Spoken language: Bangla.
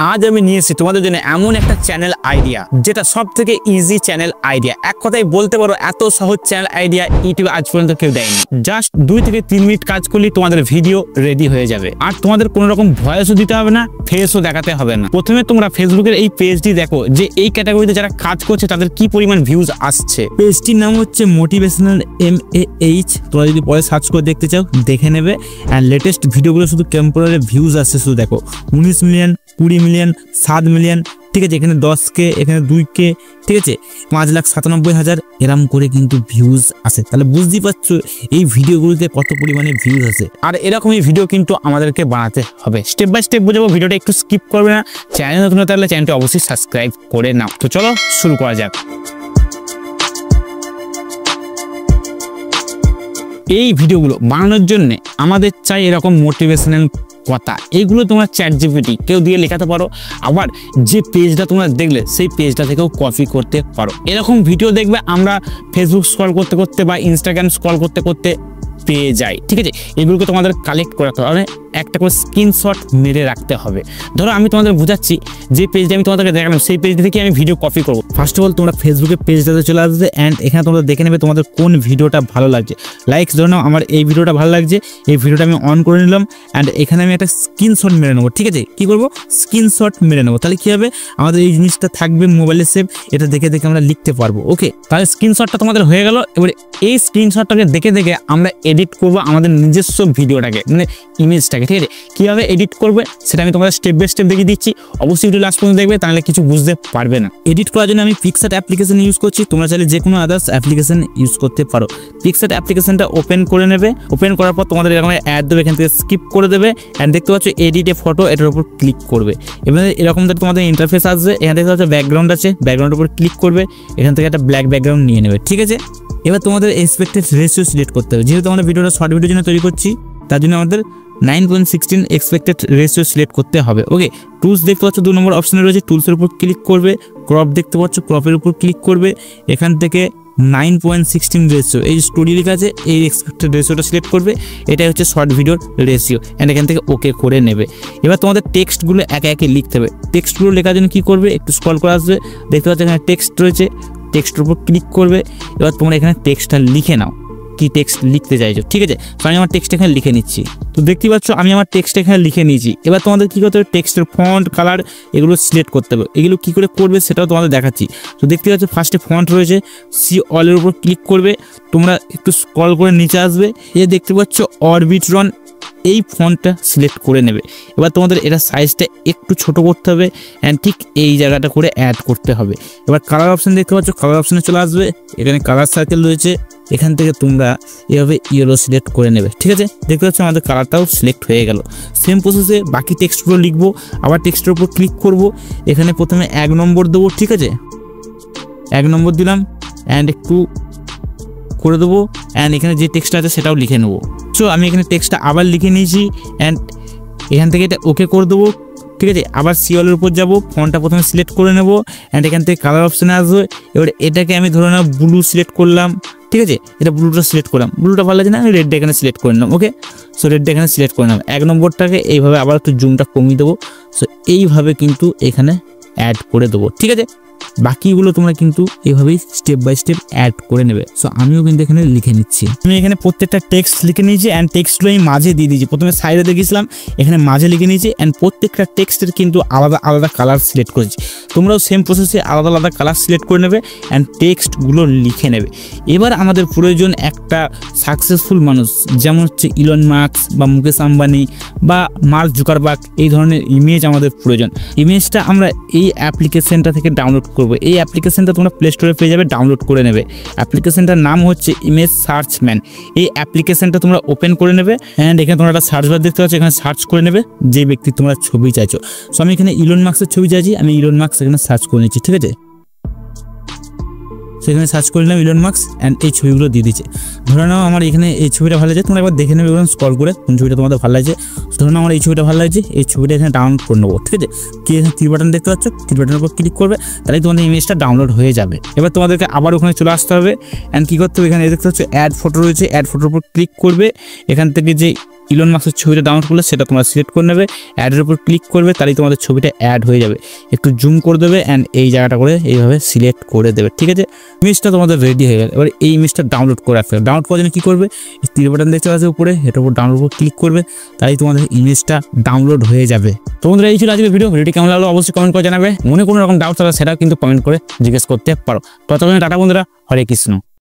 আজ আমি নিয়ে এসেছি তোমাদের জন্য এমন একটা চ্যানেল আইডিয়া যেটা সবথেকে ইজি চ্যানেল আইডিয়া। এক কথায় বলতে পারো এত সহজ চ্যানেল আইডিয়া ইউটিউবে আজ পর্যন্ত কেউ দেয়নি। জাস্ট 2 থেকে 3 মিনিট কাজ করলেই তোমাদের ভিডিও রেডি হয়ে যাবে, আর তোমাদের কোনো রকম ভয়েসও দিতে হবে না, ফেসও দেখাতে হবে না। প্রথমে তোমরা ফেসবুকের এই পেজটি দেখো যে এই ক্যাটাগরিতে যারা কাজ করছে তাদের কি পরিমাণ ভিউজ আসছে। পেজটির নাম হচ্ছে মোটিভেশনাল MAH। তোমরা যদি পরে সার্চ করে দেখতে চাও দেখে নেবে। অ্যান্ড লেটেস্ট ভিডিওগুলো শুধু টেম্পোরারি ভিউজ আসছে, শুধু দেখো 19 মিলিয়ন, 20 মিলিয়ন, 7 মিলিয়ন, ঠিক আছে, এখানে 10K, এখানে 2K, ঠিক আছে, 5,97,000 এরম করে কিন্তু ভিউজ আসে। তাহলে বুঝতেই পারছো এই ভিডিওগুলোতে কত পরিমাণে ভিউজ আসে। আর এরকমই ভিডিও কিন্তু আমাদেরকে বানাতে হবে। স্টেপ বাই স্টেপ বুঝাবো, ভিডিওটা একটু স্কিপ করবে না। চ্যানেল নতুন হতে হলে চ্যানেলটি অবশ্যই সাবস্ক্রাইব করে নাও। তো চলো শুরু করা যাক। এই ভিডিওগুলো বানানোর জন্য আমাদের চাই এরকম মোটিভেশনাল কথা। এইগুলো তোমরা ChatGPT কেউ দিয়ে লেখাতে পারো, আবার যে পেজটা তোমরা দেখলে সেই পেজটা থেকেও কপি করতে পারো। এরকম ভিডিও দেখবে আমরা ফেসবুক স্ক্রল করতে করতে বা ইনস্টাগ্রাম স্ক্রল করতে করতে পেয়ে যাই, ঠিক আছে। এগুলোকে তোমাদের কালেক্ট করে রাখতে হবে, একটা করে স্ক্রিনশট মেরে রাখতে হবে। ধরো আমি তোমাদের বোঝাচ্ছি যে পেজটা আমি তোমাদেরকে দেখালাম সেই পেজ থেকে আমি ভিডিও কপি করবো। ফার্স্ট অফ অল তোমরা ফেসবুকের পেজটাতে চলে আসবে অ্যান্ড এখানে তোমরা দেখে নেবে তোমাদের কোন ভিডিওটা ভালো লাগছে। লাইকস ধরে নাও আমার এই ভিডিওটা ভালো লাগছে, এই ভিডিওটা আমি অন করে নিলাম অ্যান্ড এখানে আমি একটা স্ক্রিনশট মেরে নেবো, ঠিক আছে। কি করবো? স্ক্রিনশট মেরে নেবো। তাহলে কি হবে, আমাদের এই জিনিসটা থাকবে মোবাইলে সেভ, এটা দেখে দেখে আমরা লিখতে পারবো। ওকে, তাহলে স্ক্রিনশটটা তোমাদের হয়ে গেল। এবারে এই স্ক্রিনশটটাকে দেখে দেখে আমরা এডিট করবো আমাদের নিজস্ব ভিডিওটাকে, মানে ইমেজটাকে, ঠিক আছে। কিভাবে এডিট করবে সেটা আমি তোমাদের স্টেপ বাই স্টেপ দেখিয়ে দিচ্ছি। অবশ্যই ভিডিও লাস্ট পর্যন্ত দেখবে, তাহলে কিছু বুঝতে পারবে না। এডিট করার জন্য আমি পিক্সার্ট অ্যাপ্লিকেশন ইউজ করছি, তোমরা চাইলে যে কোনো আদার্স অ্যাপ্লিকেশন ইউজ করতে পারো। পিক্সার্ট অ্যাপ্লিকেশনটা ওপেন করে নেবে। ওপেন করার পর তোমাদের এরকম অ্যাড দেবে, এখান থেকে স্কিপ করে দেবে অ্যান্ড দেখতে পাচ্ছ এডিটে ফটো, এটার উপর ক্লিক করবে। এবার এরকম তোমাদের ইন্টারফেস আসবে। এখান থেকে হচ্ছে ব্যাকগ্রাউন্ড আছে, ব্যাকগ্রাউন্ডের উপর ক্লিক করবে, এখান থেকে একটা ব্ল্যাক ব্যাকগ্রাউন্ড নিয়ে নেবে, ঠিক আছে। এবার তোমাদের এক্সপেক্টেড রেশিও সিলেক্ট করতে হবে। যেহেতু আমরা ভিডিওটা শর্ট ভিডিওর জন্য তৈরি করছি, তার জন্য আমাদের 9:16 এক্সপেক্টেড রেশিও সিলেক্ট করতে হবে। ওকে, টুলস দেখতে পাচ্ছ 2 নম্বর অপশনে রয়েছে, টুলসের উপর ক্লিক করবে। ক্রপ দেখতে পাচ্ছ, ক্রপের উপর ক্লিক করবে। এখান থেকে 9:16 রেশিও, এই স্টোরি লেখা আছে, এই এক্সপেক্টেড রেশিওটা সিলেক্ট করবে। এটাই হচ্ছে শর্ট ভিডিওর রেশিও অ্যান্ড এখান থেকে ওকে করে নেবে। এবার তোমাদের টেক্সটগুলো একে একে লিখতে হবে। টেক্সটগুলো লেখার জন্য কী করবে, একটু স্ক্রল করে আসবে, দেখতে পাচ্ছ এখানে টেক্সট রয়েছে, টেক্সটের উপর ক্লিক করবে। এবার তোমরা এখানে টেক্সটটা লিখে নাও, কি টেক্সট লিখতে চাইছো, ঠিক আছে। তো আমি আমার টেক্সট এখানে লিখে নিচ্ছি। তো দেখতে পাচ্ছ আমি আমার টেক্সট এখানে লিখে নিয়েছি। এবার তোমাদের কী করতে হবে, টেক্সটের ফন্ট, কালার এগুলো সিলেক্ট করতে হবে। এগুলো কী করে করবে সেটাও তোমাদের দেখাচ্ছি। তো দেখতে পাচ্ছ ফার্স্টে ফন্ট রয়েছে, সি অলের উপর ক্লিক করবে। তোমরা একটু স্ক্রল করে নিচে আসবে, এ দেখতে পাচ্ছ অরবিট্রন, এই ফন্টটা সিলেক্ট করে নেবে। এবার তোমাদের এটা সাইজটা একটু ছোট করতে হবে অ্যান্ড ঠিক এই জায়গাটা করে অ্যাড করতে হবে। এবার কালার অপশান দেখতে পাচ্ছ, কালার অপশানে চলে আসবে, এখানে কালার সার্কেল রয়েছে, এখান থেকে তোমরা এভাবে ইয়েলো সিলেক্ট করে নেবে, ঠিক আছে। দেখতে পাচ্ছ আমাদের কালারটাও সিলেক্ট হয়ে গেল। সেম প্রসেসে বাকি টেক্সটগুলো লিখবো, আবার টেক্সটের উপর ক্লিক করব। এখানে প্রথমে 1 নম্বর দেবো, ঠিক আছে, 1 নম্বর দিলাম অ্যান্ড একটু করে দেবো অ্যান্ড এখানে যে টেক্সটটা আছে সেটাও লিখে নেবো। সো আমি এখানে টেক্সটটা আবার লিখে নিয়েছি অ্যান্ড এখান থেকে এটা ওকে করে দেবো, ঠিক আছে। আবার সিওলের উপর যাবো, ফন্টটা প্রথমে সিলেক্ট করে নেবো অ্যান্ড এখান থেকে কালার অপশানে আসবে। এবার এটাকে আমি ধরে নাও ব্লু সিলেক্ট করলাম, ঠিক আছে, এটা ব্লুটা সিলেক্ট করলাম। ব্লুটা ভালো লাগছে না, আমি রেডটা এখানে সিলেক্ট করে নিলাম। ওকে, সো রেডটা এখানে সিলেক্ট করে নিলাম। 1 নম্বরটাকে এইভাবে আবার একটু জুমটা কমিয়ে দেবো। সো এইভাবে কিন্তু এখানে অ্যাড করে দেবো, ঠিক আছে। বাকিগুলো তোমরা কিন্তু এইভাবেই স্টেপ বাই স্টেপ অ্যাড করে নেবে। সো আমিও কিন্তু এখানে লিখে নিচ্ছি। আমি এখানে প্রত্যেকটা টেক্সট লিখে নিয়েছি অ্যান্ড টেক্সটগুলো আমি মাঝে দিয়ে দিয়েছি। প্রথমে সাইডে দেখেছিলাম, এখানে মাঝে লিখে নিয়েছি অ্যান্ড প্রত্যেকটা টেক্সটের কিন্তু আলাদা আলাদা কালার সিলেক্ট করেছি। তোমরাও সেম প্রসেসে আলাদা আলাদা কালার সিলেক্ট করে নেবে অ্যান্ড টেক্সটগুলো লিখে নেবে। এবার আমাদের প্রয়োজন একটা সাকসেসফুল মানুষ, যেমন হচ্ছে ইলন মাস্ক বা মুকেশ আম্বানি বা মার্ক জুকারবার্গ, এই ধরনের ইমেজ আমাদের প্রয়োজন। ইমেজটা আমরা এই অ্যাপ্লিকেশনটা থেকে ডাউনলোড করব। এই অ্যাপ্লিকেশনটা তোমরা প্লে স্টোরে পেয়ে যাবে, ডাউনলোড করে নেবে। অ্যাপ্লিকেশনটার নাম হচ্ছে ইমেজ সার্চম্যান। এই অ্যাপ্লিকেশনটা তোমরা ওপেন করে নেবে অ্যান্ড এখানে তোমরা একটা সার্চ বার দেখতে পাচ্ছ, এখানে সার্চ করে নেবে যে ব্যক্তি তোমরা ছবি চাইছো। সো আমি এখানে ইলন মাস্কের ছবি চাইছি, আমি ইলন মাস্ক এখানে সার্চ করে নিচ্ছি, ঠিক আছে। সেখানে সার্চ করে নিলাম ইলন মাস্ক অ্যান্ড এই ছবিগুলো দিয়ে দিচ্ছে। ধরে নাও আমার এখানে এই ছবিটা ভালো লাগছে, তোমরা একবার দেখে নেবে স্ক্রল করে কোন ছবিটা তোমাদের ভালো লাগছে। ধরে নাও আমার এই ছবিটা ভালো লাগছে, এই ছবিটা এখানে ডাউনলোড করে নেবো, ঠিক আছে। কি এখানে 3 বাটন দেখতে পাচ্ছ, 3 বাটনের উপর ক্লিক করবে, তাহলে তোমাদের ইমেজটা ডাউনলোড হয়ে যাবে। এবার তোমাদেরকে আবার ওখানে চলে আসতে হবে অ্যান্ড কী করতে হবে, এখানে দেখতে পাচ্ছ অ্যাড ফটো রয়েছে, অ্যাড ফটোর উপর ক্লিক করবে। এখান থেকে যে ইলন মাস্কের ছবিটা ডাউনলোড করলে সেটা তোমরা সিলেক্ট করে নেবে, অ্যাডের উপর ক্লিক করবে, তাহলে তোমাদের ছবিটা অ্যাড হয়ে যাবে। একটু জুম করে দেবে অ্যান্ড এই জায়গাটা করে এইভাবে সিলেক্ট করে দেবে, ঠিক আছে। ইমেজটা তোমাদের রেডি হয়ে গেল। এবার এই ইমেজটা ডাউনলোড করে রাখবে। ডাউনলোড করার জন্য কী করবে, তীর বাটন দেখতে পাচ্ছ উপরে, এটার উপর ডাউনলোড উপর ক্লিক করবে, তাই তোমাদের ইমেজটা ডাউনলোড হয়ে যাবে। তো বন্ধুরা এই ছিল আজকের ভিডিওটি কেমন লাগলো অবশ্যই কমেন্ট করে জানাবে। মনে কোনো রকম ডাউট থাকলে সেটাও কিন্তু কমেন্ট করে জিজ্ঞেস করতে পারো। ততক্ষণে টাটা বন্ধুরা, হরে কৃষ্ণ।